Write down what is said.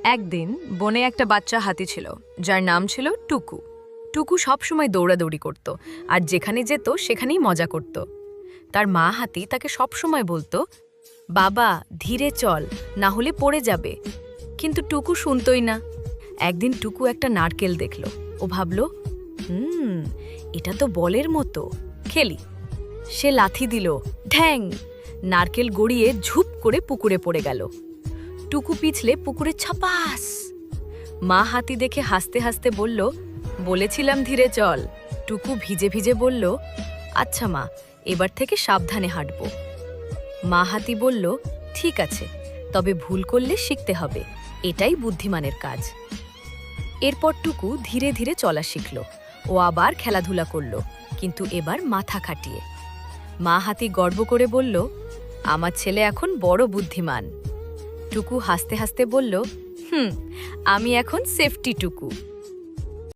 একদিন বনে একটা বাচ্চা হাতি ছিল, যার নাম ছিল টুকু। টুকু সবসময় দৌড়াদৌড়ি করত, আর যেখানে যেত সেখানেই মজা করত। তার মা হাতি তাকে সবসময় বলতো, বাবা ধীরে চল, না হলে পড়ে যাবে। কিন্তু টুকু শুনতই না। একদিন টুকু একটা নারকেল দেখল। ও ভাবল, এটা তো বলের মতো, খেলি। সে লাথি দিল, ঢ্যাং! নারকেল গড়িয়ে ঝুপ করে পুকুরে পড়ে গেল। টুকু পিছলে পুকুরে ছাপাস। মা হাতি দেখে হাসতে হাসতে বলল, বলেছিলাম ধীরে চল। টুকু ভিজে ভিজে বলল, আচ্ছা মা, এবার থেকে সাবধানে হাঁটব। মা হাতি বলল, ঠিক আছে, তবে ভুল করলে শিখতে হবে, এটাই বুদ্ধিমানের কাজ। এরপর টুকু ধীরে ধীরে চলা শিখল। ও আবার খেলাধুলা করল, কিন্তু এবার মাথা খাটিয়ে। মা হাতি গর্ব করে বলল, আমার ছেলে এখন বড় বুদ্ধিমান। টুকু হাসতে হাসতে বলল, আমি এখন সেফটি টুকু।